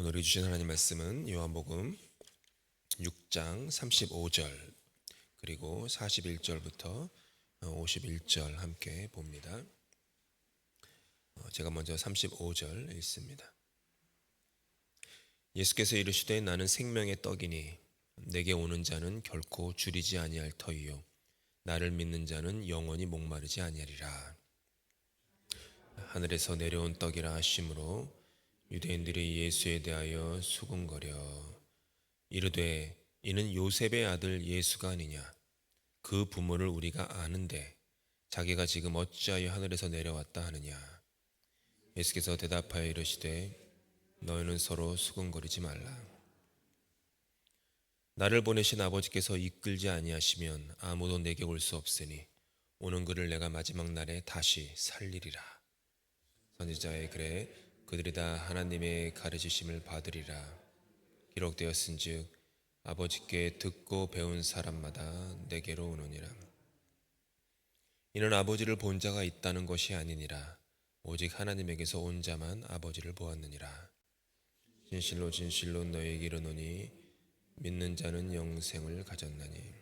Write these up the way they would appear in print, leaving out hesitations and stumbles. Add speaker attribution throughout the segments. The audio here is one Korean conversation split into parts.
Speaker 1: 오늘 주신 하나님 말씀은 요한복음 6장 35절 그리고 41절부터 51절 함께 봅니다. 제가 먼저 35절 읽습니다. 예수께서 이르시되 나는 생명의 떡이니 내게 오는 자는 결코 줄이지 아니할 터이요 나를 믿는 자는 영원히 목마르지 아니하리라. 하늘에서 내려온 떡이라 하심으로 유대인들이 예수에 대하여 수군거려 이르되 이는 요셉의 아들 예수가 아니냐. 그 부모를 우리가 아는데 자기가 지금 어찌하여 하늘에서 내려왔다 하느냐. 예수께서 대답하여 이르시되 너희는 서로 수군거리지 말라. 나를 보내신 아버지께서 이끌지 아니하시면 아무도 내게 올 수 없으니 오는 그를 내가 마지막 날에 다시 살리리라. 선지자의 글에 그들이 다 하나님의 가르치심을 받으리라. 기록되었은즉 아버지께 듣고 배운 사람마다 내게로 오느니라. 이는 아버지를 본 자가 있다는 것이 아니니라. 오직 하나님에게서 온 자만 아버지를 보았느니라. 진실로 진실로 너희에게 이르노니 믿는 자는 영생을 가졌나니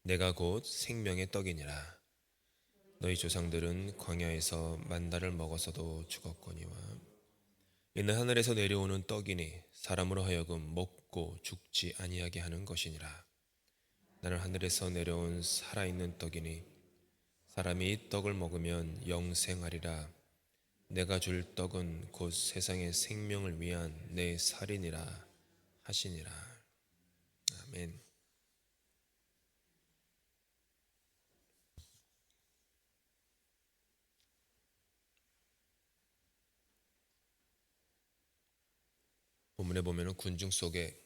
Speaker 1: 내가 곧 생명의 떡이니라. 너희 조상들은 광야에서 만나를 먹어서도 죽었거니와 이는 하늘에서 내려오는 떡이니 사람으로 하여금 먹고 죽지 아니하게 하는 것이니라. 나는 하늘에서 내려온 살아있는 떡이니 사람이 이 떡을 먹으면 영생하리라. 내가 줄 떡은 곧 세상의 생명을 위한 내 살이니라 하시니라. 아멘. 본문에 보면은 군중 속에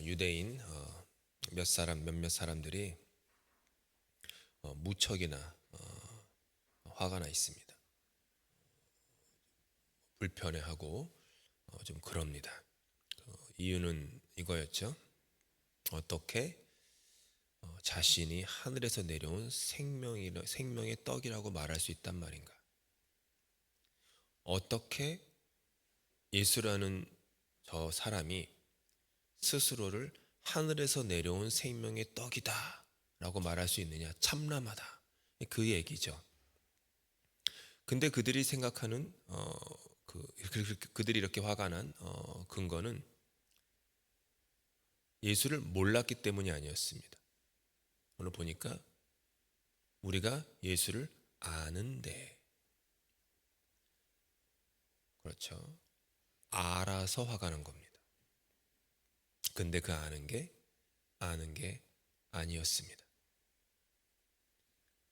Speaker 1: 유대인 몇몇 사람들이 무척이나 화가 나 있습니다. 불편해하고 좀 그럽니다. 이유는 이거였죠. 어떻게 자신이 하늘에서 내려온 생명의 떡이라고 말할 수 있단 말인가? 어떻게 예수라는 저 사람이 스스로를 하늘에서 내려온 생명의 떡이다 라고 말할 수 있느냐? 참람하다. 그 얘기죠. 근데 그들이 생각하는 그들이 이렇게 화가 난 근거는 예수를 몰랐기 때문이 아니었습니다. 오늘 보니까 우리가 예수를 아는데, 그렇죠, 알아서 화가 난 겁니다. 근데 그 아는 게 아니었습니다.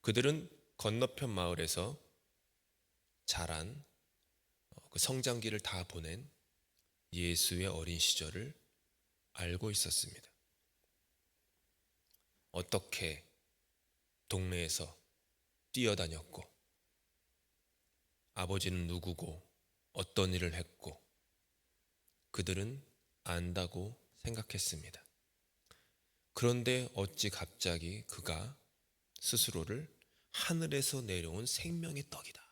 Speaker 1: 그들은 건너편 마을에서 자란 그 성장기를 다 보낸 예수의 어린 시절을 알고 있었습니다. 어떻게 동네에서 뛰어다녔고 아버지는 누구고 어떤 일을 했고 그들은 안다고 생각했습니다. 그런데 어찌 갑자기 그가 스스로를 하늘에서 내려온 생명의 떡이다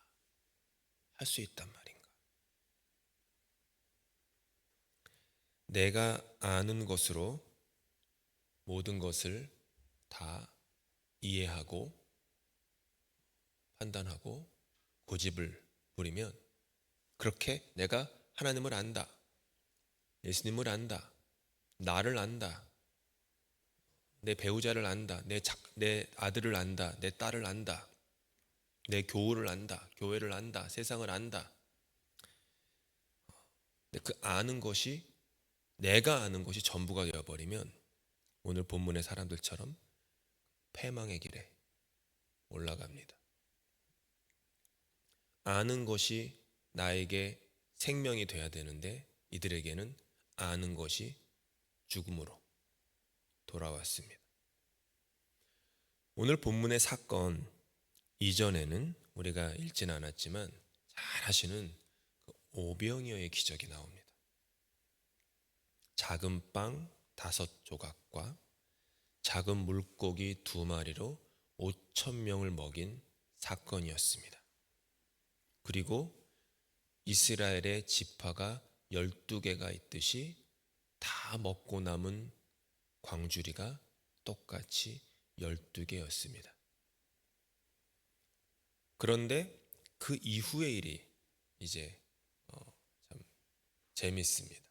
Speaker 1: 할 수 있단 말인가? 내가 아는 것으로 모든 것을 다 이해하고 판단하고 고집을 부리면 그렇게 내가 하나님을 안다, 예수님을 안다, 나를 안다, 내 배우자를 안다, 내 아들을 안다, 내 딸을 안다, 내 교우를 안다, 교회를 안다, 세상을 안다. 근데 그 아는 것이 내가 아는 것이 전부가 되어버리면 오늘 본문의 사람들처럼 패망의 길에 올라갑니다. 아는 것이 나에게 생명이 돼야 되는데 이들에게는 아는 것이 죽음으로 돌아왔습니다. 오늘 본문의 사건 이전에는 우리가 읽진 않았지만 잘 아시는 그 오병이어의 기적이 나옵니다. 작은 빵 5조각과 작은 물고기 2마리로 5,000명을 먹인 사건이었습니다. 그리고 이스라엘의 지파가 12개가 있듯이 다 먹고 남은 광주리가 똑같이 12개였습니다. 그런데 그 이후의 일이 이제 참 재밌습니다.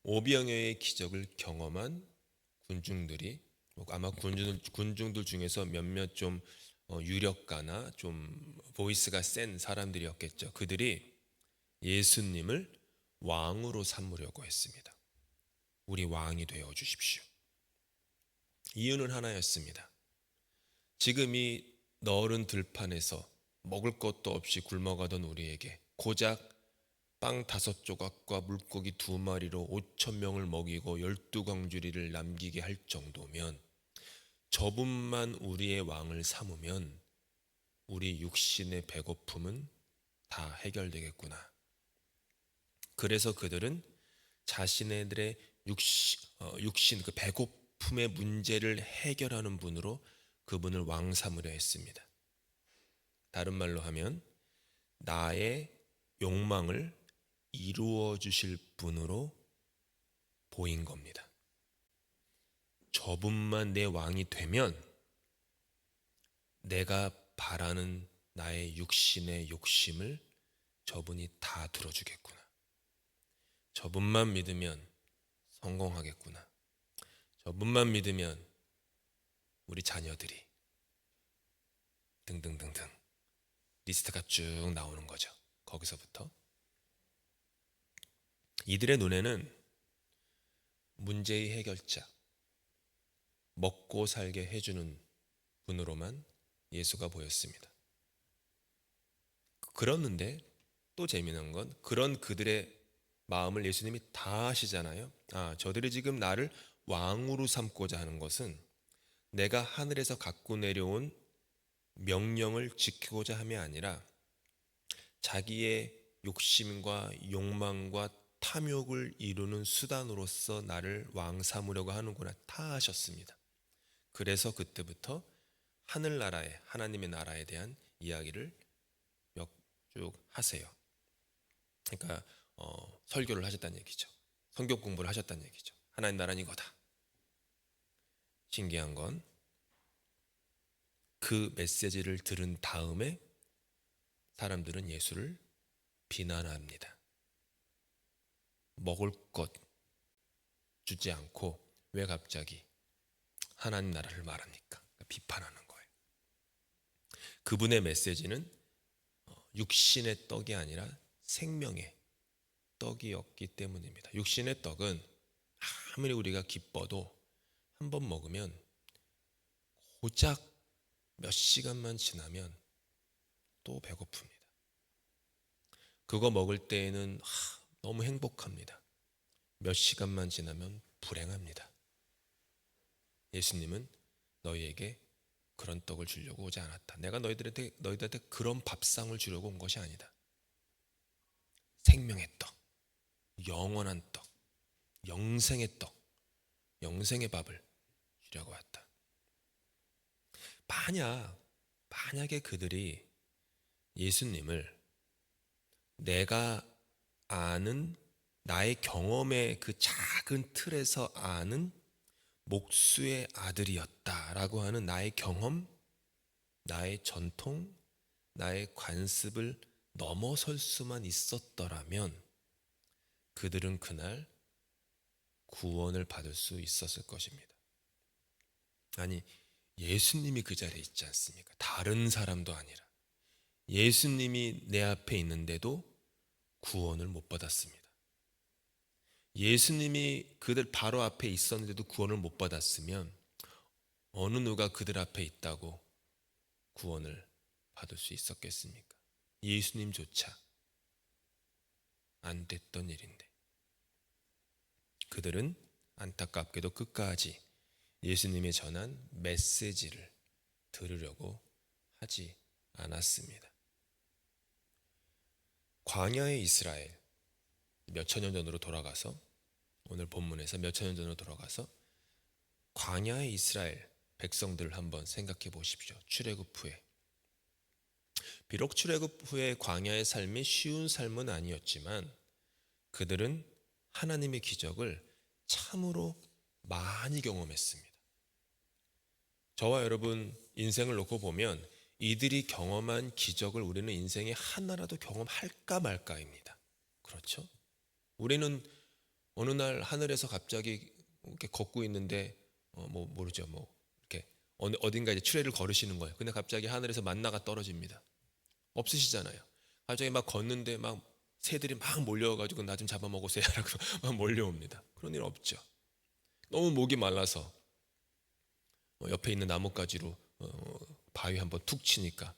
Speaker 1: 오병이어의 기적을 경험한 군중들이, 아마 군중들 중에서 몇몇 좀 유력가나 좀 보이스가 센 사람들이었겠죠. 그들이 예수님을 왕으로 삼으려고 했습니다. 우리 왕이 되어 주십시오. 이유는 하나였습니다. 지금 이 너른 들판에서 먹을 것도 없이 굶어가던 우리에게 고작 빵 5조각과 물고기 2마리로 5,000명을 먹이고 12광주리를 남기게 할 정도면, 저분만 우리의 왕을 삼으면 우리 육신의 배고픔은 다 해결되겠구나. 그래서 그들은 자신들의 육신 그 배고픔의 문제를 해결하는 분으로 그분을 왕 삼으려 했습니다. 다른 말로 하면 나의 욕망을 이루어 주실 분으로 보인 겁니다. 저분만 내 왕이 되면 내가 바라는 나의 육신의 욕심을 저분이 다 들어주겠구나. 저분만 믿으면 성공하겠구나. 저분만 믿으면 우리 자녀들이 등등등등 리스트가 쭉 나오는 거죠. 거기서부터 이들의 눈에는 문제의 해결자, 먹고 살게 해주는 분으로만 예수가 보였습니다. 그렇는데 또 재미난 건 그런 그들의 마음을 예수님이 다 아시잖아요. 저들이 지금 나를 왕으로 삼고자 하는 것은 내가 하늘에서 갖고 내려온 명령을 지키고자 함이 아니라 자기의 욕심과 욕망과 탐욕을 이루는 수단으로서 나를 왕 삼으려고 하는구나 다 아셨습니다. 그래서 그때부터 하늘나라의 하나님의 나라에 대한 이야기를 쭉 하세요. 그러니까 설교를 하셨다는 얘기죠. 성경 공부를 하셨다는 얘기죠. 하나님 나라는 이거다. 신기한 건 그 메시지를 들은 다음에 사람들은 예수를 비난합니다. 먹을 것 주지 않고 왜 갑자기 하나님 나라를 말합니까? 비판하는 거예요. 그분의 메시지는 육신의 떡이 아니라 생명의 떡이었기 때문입니다. 육신의 떡은 아무리 우리가 기뻐도 한 번 먹으면 고작 몇 시간만 지나면 또 배고픕니다. 그거 먹을 때에는 너무 행복합니다. 몇 시간만 지나면 불행합니다. 예수님은 너희에게 그런 떡을 주려고 오지 않았다. 내가 너희들한테 그런 밥상을 주려고 온 것이 아니다. 생명의 떡, 영원한 떡, 영생의 떡, 영생의 밥을 주려고 왔다. 만약에 그들이 예수님을 내가 아는 나의 경험의 그 작은 틀에서 아는 목수의 아들이었다라고 하는 나의 경험, 나의 전통, 나의 관습을 넘어설 수만 있었더라면 그들은 그날 구원을 받을 수 있었을 것입니다. 아니, 예수님이 그 자리에 있지 않습니까? 다른 사람도 아니라 예수님이 내 앞에 있는데도 구원을 못 받았습니다. 예수님이 그들 바로 앞에 있었는데도 구원을 못 받았으면 어느 누가 그들 앞에 있다고 구원을 받을 수 있었겠습니까? 예수님조차 안 됐던 일인데 그들은 안타깝게도 끝까지 예수님이 전한 메시지를 들으려고 하지 않았습니다. 광야의 이스라엘, 몇천 년 전으로 돌아가서 오늘 본문에서 몇천 년 전으로 돌아가서 광야의 이스라엘 백성들을 한번 생각해 보십시오. 출애굽 후에 비록 출애굽 후에 광야의 삶이 쉬운 삶은 아니었지만 그들은 하나님의 기적을 참으로 많이 경험했습니다. 저와 여러분 인생을 놓고 보면 이들이 경험한 기적을 우리는 인생에 하나라도 경험할까 말까입니다. 그렇죠? 우리는 어느 날 하늘에서 갑자기 이렇게 걷고 있는데 모르죠. 이렇게 어딘가 이제 추례를 걸으시는 거예요. 근데 갑자기 하늘에서 만나가 떨어집니다. 없으시잖아요. 갑자기 막 걷는데 막 새들이 막 몰려와가지고 나 좀 잡아먹으세요 라고 막 몰려옵니다. 그런 일 없죠. 너무 목이 말라서 옆에 있는 나뭇가지로 바위 한번 툭 치니까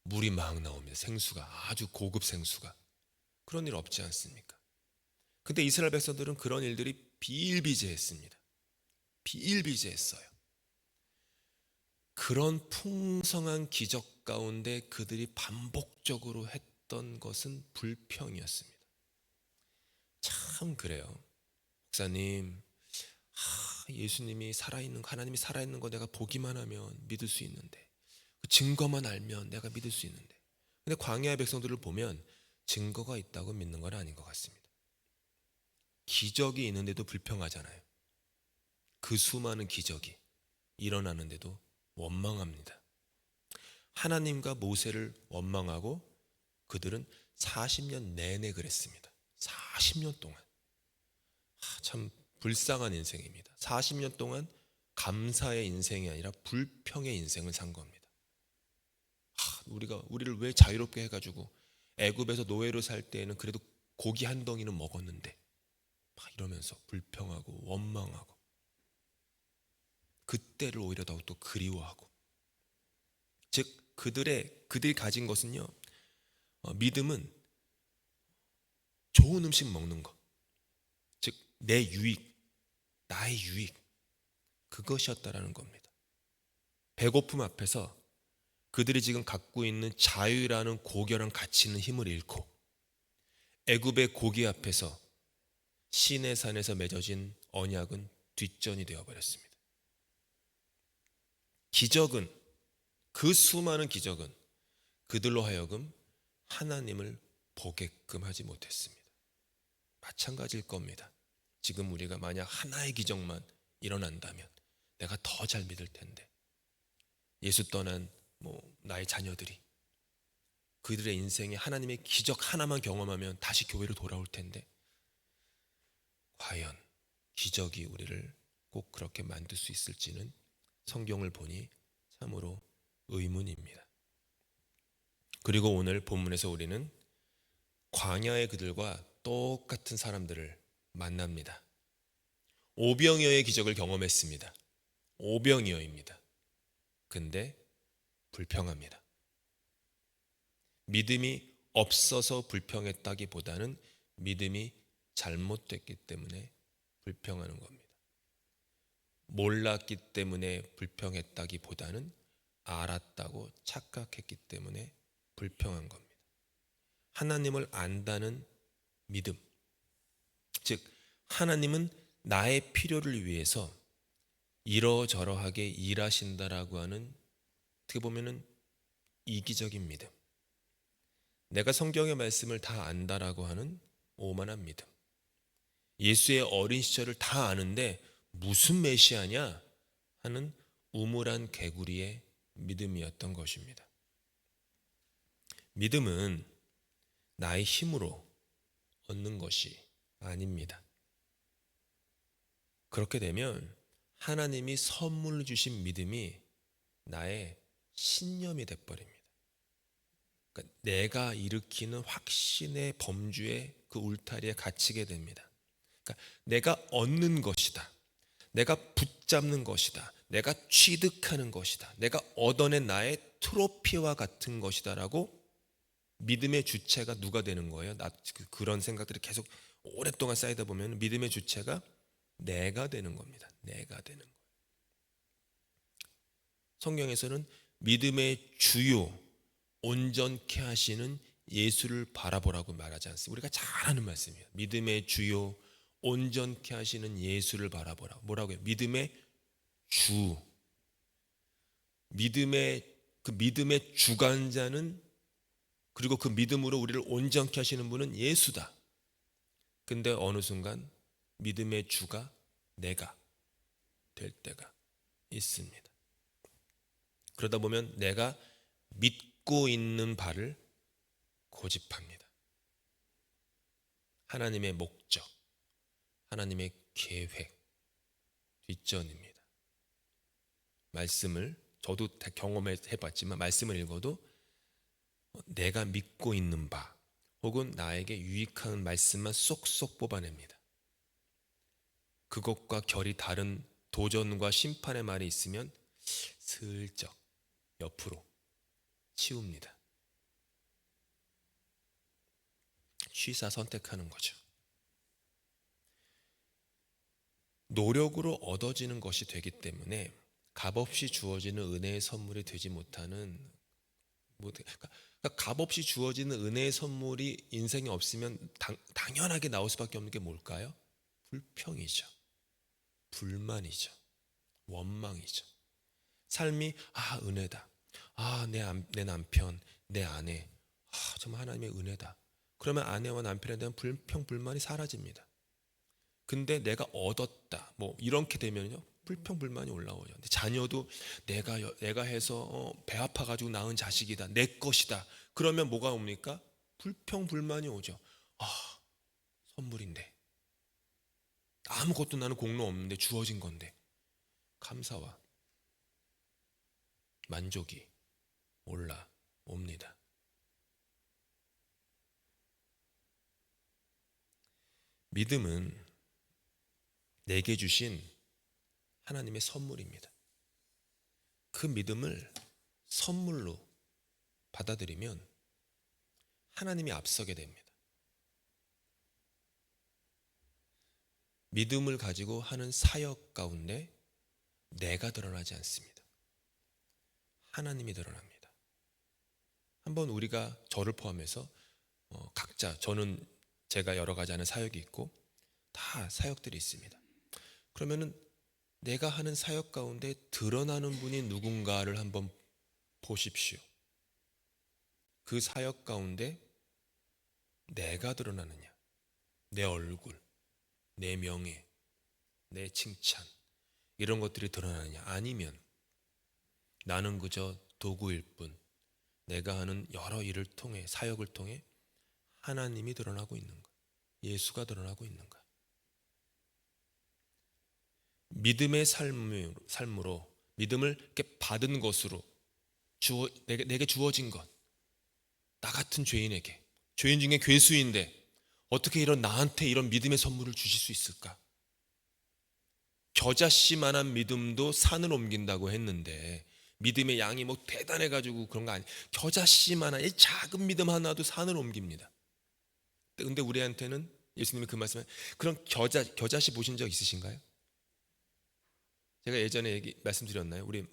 Speaker 1: 물이 막 나옵니다. 생수가, 아주 고급 생수가. 그런 일 없지 않습니까? 근데 이스라엘 백성들은 그런 일들이 비일비재했습니다. 비일비재했어요. 그런 풍성한 기적 가운데 그들이 반복적으로 했던 것은 불평이었습니다. 참 그래요. 목사님, 예수님이 살아있는 거, 하나님이 살아있는 거 내가 보기만 하면 믿을 수 있는데, 그 증거만 알면 내가 믿을 수 있는데, 근데 광야의 백성들을 보면 증거가 있다고 믿는 건 아닌 것 같습니다. 기적이 있는데도 불평하잖아요. 그 수많은 기적이 일어나는데도 원망합니다. 하나님과 모세를 원망하고 그들은 40년 내내 그랬습니다. 40년 동안. 참 불쌍한 인생입니다. 40년 동안 감사의 인생이 아니라 불평의 인생을 산 겁니다. 우리를 왜 자유롭게 해가지고 애굽에서 노예로 살 때에는 그래도 고기 한 덩이는 먹었는데 막 이러면서 불평하고 원망하고 그때를 오히려 더욱 또 그리워하고, 즉 그들이 가진 것은요, 믿음은 좋은 음식 먹는 것, 즉 내 유익, 나의 유익, 그것이었다라는 겁니다. 배고픔 앞에서 그들이 지금 갖고 있는 자유라는 고결한 가치 있는 힘을 잃고 애굽의 고기 앞에서 시내산에서 맺어진 언약은 뒷전이 되어버렸습니다. 기적은, 그 수많은 기적은 그들로 하여금 하나님을 보게끔 하지 못했습니다. 마찬가지일 겁니다. 지금 우리가 만약 하나의 기적만 일어난다면 내가 더 잘 믿을 텐데, 예수 떠난 나의 자녀들이 그들의 인생에 하나님의 기적 하나만 경험하면 다시 교회로 돌아올 텐데, 과연 기적이 우리를 꼭 그렇게 만들 수 있을지는 성경을 보니 참으로 의문입니다. 그리고 오늘 본문에서 우리는 광야의 그들과 똑같은 사람들을 만납니다. 오병이어의 기적을 경험했습니다. 오병이어입니다. 근데 불평합니다. 믿음이 없어서 불평했다기보다는 믿음이 잘못됐기 때문에 불평하는 겁니다. 몰랐기 때문에 불평했다기보다는 알았다고 착각했기 때문에 불평한 겁니다. 하나님을 안다는 믿음, 즉 하나님은 나의 필요를 위해서 이러저러하게 일하신다라고 하는, 어떻게 보면은 이기적인 믿음, 내가 성경의 말씀을 다 안다라고 하는 오만한 믿음, 예수의 어린 시절을 다 아는데 무슨 메시아냐 하는 우물한 개구리의 믿음이었던 것입니다. 믿음은 나의 힘으로 얻는 것이 아닙니다. 그렇게 되면 하나님이 선물로 주신 믿음이 나의 신념이 돼버립니다. 그러니까 내가 일으키는 확신의 범주에, 그 울타리에 갇히게 됩니다. 그러니까 내가 얻는 것이다, 내가 붙잡는 것이다, 내가 취득하는 것이다, 내가 얻어낸 나의 트로피와 같은 것이다 라고 믿음의 주체가 누가 되는 거예요? 그런 생각들이 계속 오랫동안 쌓이다 보면 믿음의 주체가 내가 되는 겁니다. 내가 되는 거예요. 성경에서는 믿음의 주요, 온전케 하시는 예수를 바라보라고 말하지 않습니다. 우리가 잘 아는 말씀이에요. 믿음의 주요, 온전케 하시는 예수를 바라보라. 뭐라고요? 믿음의 주. 믿음의 주관자는 그리고 그 믿음으로 우리를 온전케 하시는 분은 예수다. 근데 어느 순간 믿음의 주가 내가 될 때가 있습니다. 그러다 보면 내가 믿고 있는 바를 고집합니다. 하나님의 목적, 하나님의 계획, 뒷전입니다. 말씀을 저도 다 경험해봤지만 말씀을 읽어도 내가 믿고 있는 바 혹은 나에게 유익한 말씀만 쏙쏙 뽑아냅니다. 그것과 결이 다른 도전과 심판의 말이 있으면 슬쩍 옆으로 치웁니다. 취사 선택하는 거죠. 노력으로 얻어지는 것이 되기 때문에 값없이 주어지는 은혜의 선물이 되지 못하는, 그러니까 값없이 주어지는 은혜의 선물이 인생에 없으면 당연하게 나올 수밖에 없는 게 뭘까요? 불평이죠. 불만이죠. 원망이죠. 삶이 은혜다. 내 남편, 내 아내, 정말 하나님의 은혜다. 그러면 아내와 남편에 대한 불평, 불만이 사라집니다. 근데 내가 얻었다, 이렇게 되면요, 불평, 불만이 올라오죠. 근데 자녀도 내가 해서 배 아파가지고 낳은 자식이다, 내 것이다. 그러면 뭐가 옵니까? 불평, 불만이 오죠. 선물인데, 아무것도 나는 공로 없는데 주어진 건데, 감사와 만족이 올라옵니다. 믿음은 내게 주신 하나님의 선물입니다. 그 믿음을 선물로 받아들이면 하나님이 앞서게 됩니다. 믿음을 가지고 하는 사역 가운데 내가 드러나지 않습니다. 하나님이 드러납니다. 한번 우리가 저를 포함해서 각자, 저는 제가 여러 가지 하는 사역이 있고 다 사역들이 있습니다. 그러면은 내가 하는 사역 가운데 드러나는 분이 누군가를 한번 보십시오. 그 사역 가운데 내가 드러나느냐, 내 얼굴, 내 명예, 내 칭찬, 이런 것들이 드러나느냐, 아니면 나는 그저 도구일 뿐, 내가 하는 여러 일을 통해, 사역을 통해 하나님이 드러나고 있는가, 예수가 드러나고 있는가. 믿음의 삶으로, 믿음을 이렇게 받은 것으로, 내게 주어진 것, 나 같은 죄인에게, 죄인 중에 괴수인데 어떻게 나한테 이런 믿음의 선물을 주실 수 있을까? 겨자씨만한 믿음도 산을 옮긴다고 했는데, 믿음의 양이 대단해가지고 그런 거 아니에요. 겨자씨만한 이 작은 믿음 하나도 산을 옮깁니다. 근데 우리한테는 예수님이 그 말씀에, 그런 겨자씨 보신 적 있으신가요? 제가 예전에 말씀드렸나요? 우리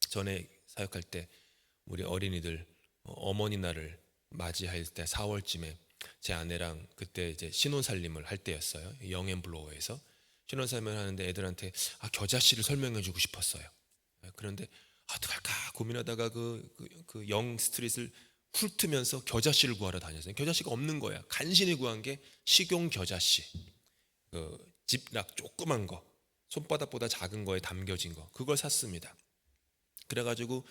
Speaker 1: 전에 사역할 때 우리 어린이들 어머니 날을 맞이할 때 4월쯤에 제 아내랑 그때 이제 신혼살림을 할 때였어요. 영앤블로어에서 신혼살림을 하는데 애들한테 겨자씨를 설명해 주고 싶었어요. 그런데 어떡할까 고민하다가 그 영 스트릿을 훑으면서 겨자씨를 구하러 다녔어요. 겨자씨가 없는 거야. 간신히 구한 게 식용 겨자씨, 그 집락 조그만 거, 손바닥보다 작은 거에 담겨진 거, 그걸 샀습니다. 그래가지고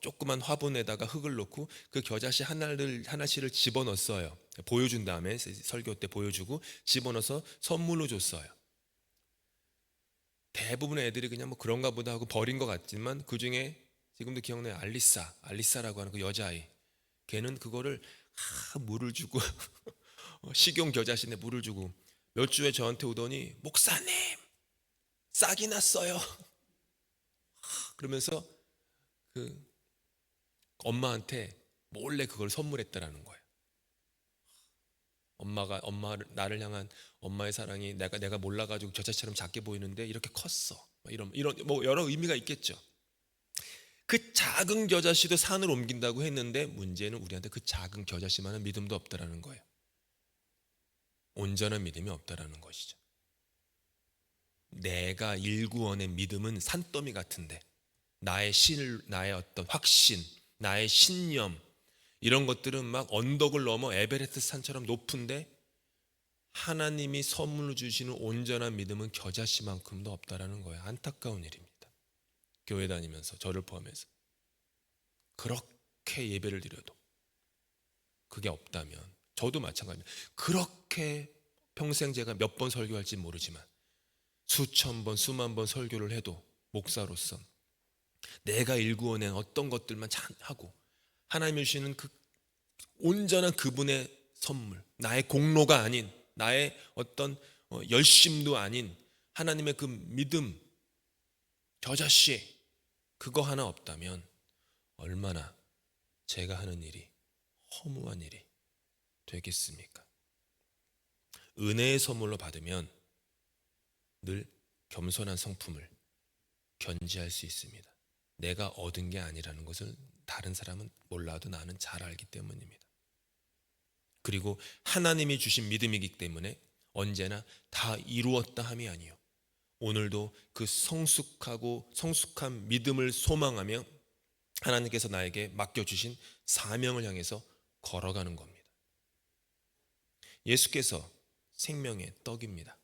Speaker 1: 조그만 화분에다가 흙을 넣고 그 겨자씨 하나씩을 집어넣었어요. 보여준 다음에 설교 때 보여주고 집어넣어서 선물로 줬어요. 대부분의 애들이 그냥 그런가 보다 하고 버린 것 같지만, 그 중에 지금도 기억나요. 알리사라고 하는 그 여자아이, 걔는 그거를 물을 주고 식용 겨자씨에 물을 주고 몇 주에 저한테 오더니, 목사님 싹이 났어요. 그러면서 그 엄마한테 몰래 그걸 선물했다라는 거예요. 나를 향한 엄마의 사랑이 내가 몰라가지고 겨자처럼 작게 보이는데 이렇게 컸어. 이런 여러 의미가 있겠죠. 그 작은 겨자씨도 산을 옮긴다고 했는데, 문제는 우리한테 그 작은 겨자씨만한 믿음도 없다라는 거예요. 온전한 믿음이 없다라는 것이죠. 내가 일구원의 믿음은 산더미 같은데, 나의 어떤 확신, 나의 신념, 이런 것들은 막 언덕을 넘어 에베레스트 산처럼 높은데 하나님이 선물로 주시는 온전한 믿음은 겨자씨만큼도 없다라는 거예요. 안타까운 일입니다. 교회 다니면서 저를 포함해서 그렇게 예배를 드려도 그게 없다면, 저도 마찬가지입니다. 그렇게 평생 제가 몇 번 설교할지 모르지만 수천 번 수만 번 설교를 해도 목사로서 내가 일구어낸 어떤 것들만 하고 하나님이 주시는 그 온전한 그분의 선물, 나의 공로가 아닌, 나의 어떤 열심도 아닌 하나님의 그 믿음, 겨자씨, 그거 하나 없다면 얼마나 제가 하는 일이 허무한 일이 되겠습니까? 은혜의 선물로 받으면 늘 겸손한 성품을 견지할 수 있습니다. 내가 얻은 게 아니라는 것을 다른 사람은 몰라도 나는 잘 알기 때문입니다. 그리고 하나님이 주신 믿음이기 때문에 언제나 다 이루었다 함이 아니요, 오늘도 그 성숙한 믿음을 소망하며 하나님께서 나에게 맡겨주신 사명을 향해서 걸어가는 겁니다. 예수께서 생명의 떡입니다.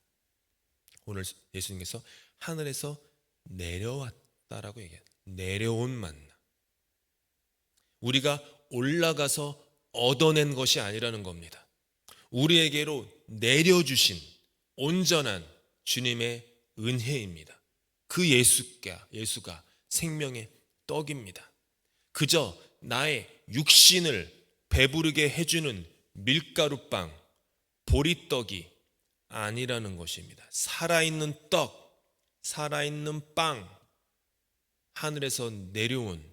Speaker 1: 오늘 예수님께서 하늘에서 내려왔다라고 얘기해요. 내려온 만나. 우리가 올라가서 얻어낸 것이 아니라는 겁니다. 우리에게로 내려주신 온전한 주님의 은혜입니다. 그 예수가 생명의 떡입니다. 그저 나의 육신을 배부르게 해주는 밀가루빵, 보리떡이 아니라는 것입니다. 살아있는 떡, 살아있는 빵, 하늘에서 내려온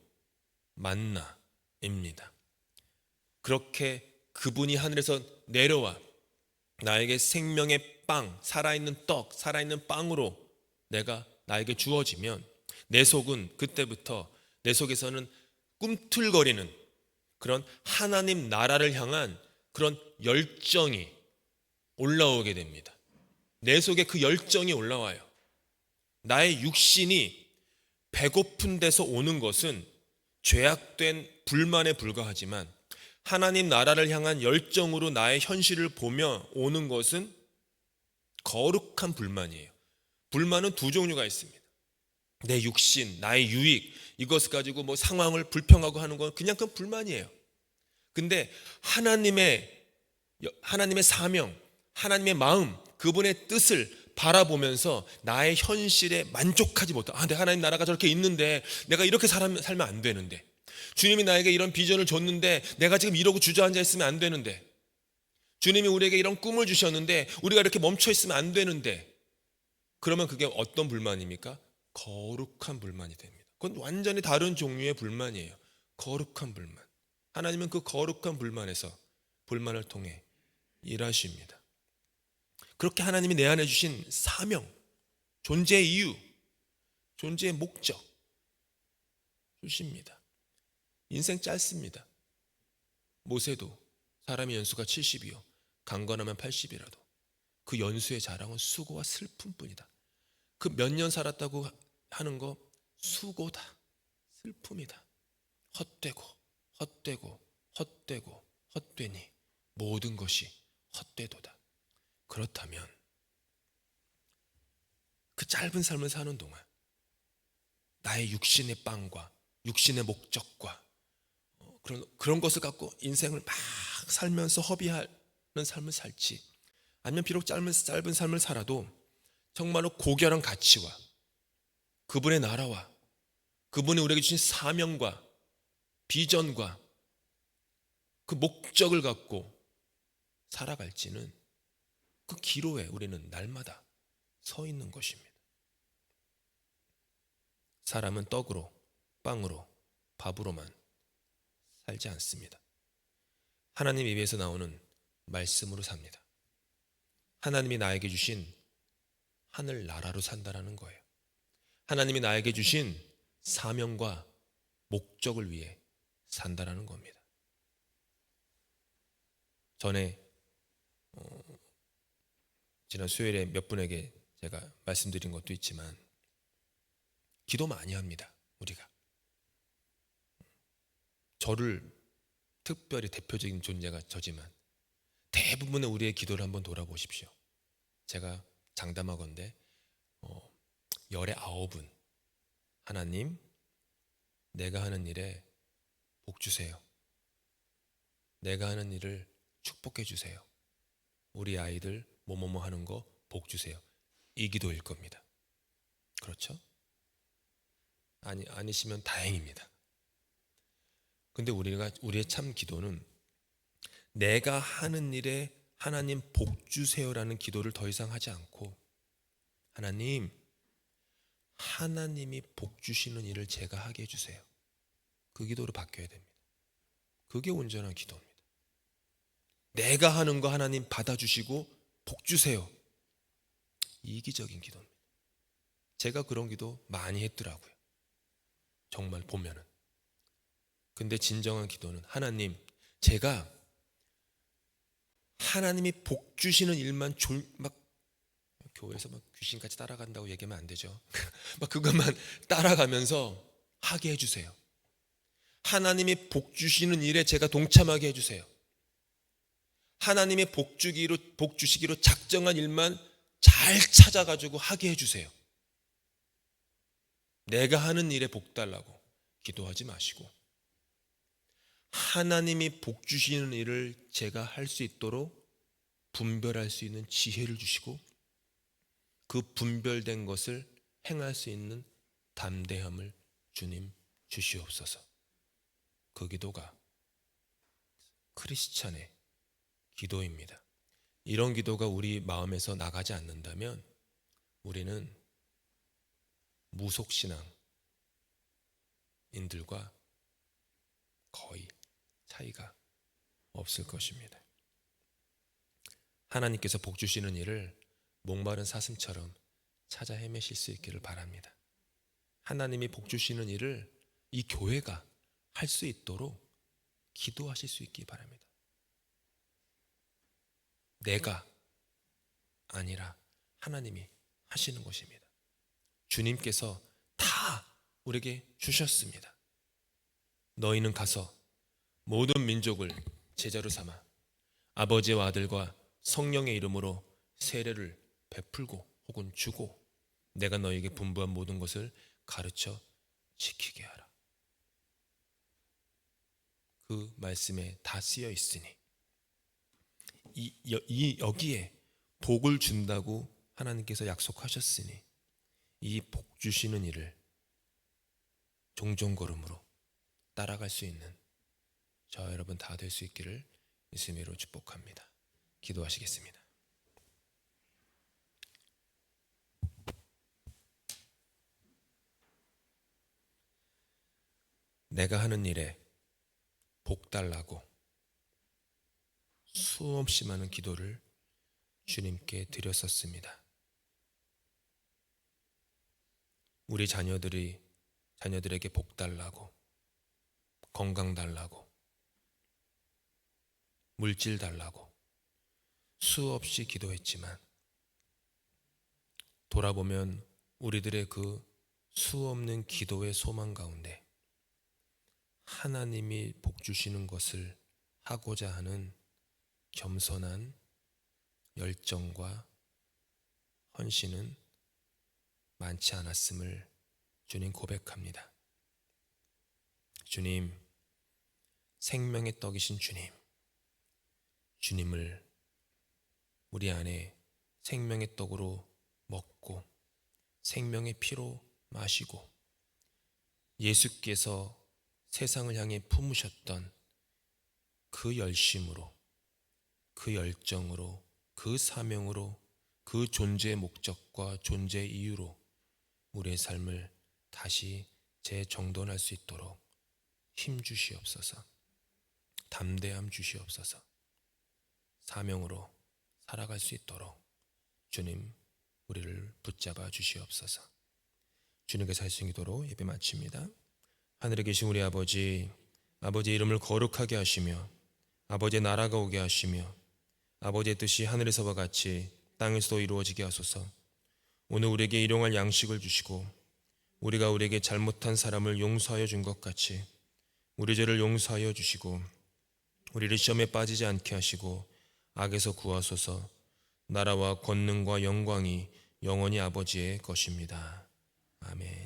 Speaker 1: 만나입니다. 그렇게 그분이 하늘에서 내려와 나에게 생명의 빵, 살아있는 떡, 살아있는 빵으로 나에게 주어지면 내 속은 그때부터, 내 속에서는 꿈틀거리는 그런 하나님 나라를 향한 그런 열정이 올라오게 됩니다. 내 속에 그 열정이 올라와요. 나의 육신이 배고픈 데서 오는 것은 죄악된 불만에 불과하지만 하나님 나라를 향한 열정으로 나의 현실을 보며 오는 것은 거룩한 불만이에요. 불만은 두 종류가 있습니다. 내 육신, 나의 유익, 이것을 가지고 뭐 상황을 불평하고 하는 건 그냥 그건 불만이에요. 근데 하나님의 사명, 하나님의 마음, 그분의 뜻을 바라보면서 나의 현실에 만족하지 못하. 내 하나님 나라가 저렇게 있는데 내가 이렇게 살면 안 되는데, 주님이 나에게 이런 비전을 줬는데 내가 지금 이러고 주저앉아 있으면 안 되는데, 주님이 우리에게 이런 꿈을 주셨는데 우리가 이렇게 멈춰 있으면 안 되는데, 그러면 그게 어떤 불만입니까? 거룩한 불만이 됩니다. 그건 완전히 다른 종류의 불만이에요. 거룩한 불만. 하나님은 그 거룩한 불만을 통해 일하십니다. 그렇게 하나님이 내 안에 주신 사명, 존재의 이유, 존재의 목적 주십니다. 인생 짧습니다. 모세도 사람의 연수가 70이요 강건하면 80이라도 그 연수의 자랑은 수고와 슬픔뿐이다. 그 몇 년 살았다고 하는 거 수고다, 슬픔이다. 헛되니 모든 것이 헛되도다. 그렇다면 그 짧은 삶을 사는 동안 나의 육신의 빵과 육신의 목적과 그런 것을 갖고 인생을 막 살면서 허비하는 삶을 살지, 아니면 비록 짧은 삶을 살아도 정말로 고결한 가치와 그분의 나라와 그분이 우리에게 주신 사명과 비전과 그 목적을 갖고 살아갈지는 그 기로에 우리는 날마다 서 있는 것입니다. 사람은 떡으로, 빵으로, 밥으로만 살지 않습니다. 하나님 입에서 나오는 말씀으로 삽니다. 하나님이 나에게 주신 하늘 나라로 산다라는 거예요. 하나님이 나에게 주신 사명과 목적을 위해 산다라는 겁니다. 전에 지난 수요일에 몇 분에게 제가 말씀드린 것도 있지만, 기도 많이 합니다. 우리가 저를 특별히 대표적인 존재가 저지만 대부분의 우리의 기도를 한번 돌아보십시오. 제가 장담하건대 열의 9은 하나님, 내가 하는 일에 복 주세요. 내가 하는 일을 축복해 주세요. 우리 아이들 뭐뭐뭐 하는 거 복 주세요. 이 기도일 겁니다. 그렇죠? 아니시면 다행입니다. 근데 우리의 참 기도는 내가 하는 일에 하나님 복 주세요라는 기도를 더 이상 하지 않고 하나님이 복 주시는 일을 제가 하게 해주세요. 그 기도로 바뀌어야 됩니다. 그게 온전한 기도입니다. 내가 하는 거 하나님 받아주시고 복 주세요. 이기적인 기도입니다. 제가 그런 기도 많이 했더라고요. 정말 보면은. 근데 진정한 기도는 하나님, 제가 하나님이 복 주시는 일만 막 교회에서 막 귀신같이 따라간다고 얘기하면 안 되죠. 막 그것만 따라가면서 하게 해주세요. 하나님이 복 주시는 일에 제가 동참하게 해주세요. 하나님의 복 주시기로 작정한 일만 잘 찾아가지고 하게 해주세요. 내가 하는 일에 복 달라고 기도하지 마시고 하나님이 복 주시는 일을 제가 할 수 있도록 분별할 수 있는 지혜를 주시고 그 분별된 것을 행할 수 있는 담대함을 주님 주시옵소서. 그 기도가 크리스찬의 기도입니다. 이런 기도가 우리 마음에서 나가지 않는다면 우리는 무속신앙인들과 거의 차이가 없을 것입니다. 하나님께서 복 주시는 일을 목마른 사슴처럼 찾아 헤매실 수 있기를 바랍니다. 하나님이 복 주시는 일을 이 교회가 할 수 있도록 기도하실 수 있기 바랍니다. 내가 아니라 하나님이 하시는 것입니다. 주님께서 다 우리에게 주셨습니다. 너희는 가서 모든 민족을 제자로 삼아 아버지와 아들과 성령의 이름으로 세례를 베풀고 혹은 주고 내가 너희에게 분부한 모든 것을 가르쳐 지키게 하라. 그 말씀에 다 쓰여 있으니 여기에 복을 준다고 하나님께서 약속하셨으니 이 복 주시는 일을 종종 걸음으로 따라갈 수 있는 저 여러분 다 될 수 있기를 예수님으로 축복합니다. 기도하시겠습니다. 내가 하는 일에 복 달라고 수없이 많은 기도를 주님께 드렸었습니다. 우리 자녀들에게 복 달라고, 건강 달라고, 물질 달라고 수없이 기도했지만 돌아보면 우리들의 그 수없는 기도의 소망 가운데 하나님이 복 주시는 것을 하고자 하는 겸손한 열정과 헌신은 많지 않았음을 주님 고백합니다. 주님, 생명의 떡이신 주님을 우리 안에 생명의 떡으로 먹고 생명의 피로 마시고 예수께서 세상을 향해 품으셨던 그 열심으로, 그 열정으로, 그 사명으로, 그 존재의 목적과 존재의 이유로 우리의 삶을 다시 재정돈할 수 있도록 힘 주시옵소서. 담대함 주시옵소서. 사명으로 살아갈 수 있도록 주님 우리를 붙잡아 주시옵소서. 주님께서 하신 기도로 예배 마칩니다. 하늘에 계신 우리 아버지의 이름을 거룩하게 하시며 아버지의 나라가 오게 하시며 아버지의 뜻이 하늘에서와 같이 땅에서도 이루어지게 하소서. 오늘 우리에게 일용할 양식을 주시고 우리가 우리에게 잘못한 사람을 용서하여 준 것 같이 우리 죄를 용서하여 주시고 우리를 시험에 빠지지 않게 하시고 악에서 구하소서. 나라와 권능과 영광이 영원히 아버지의 것입니다. 아멘.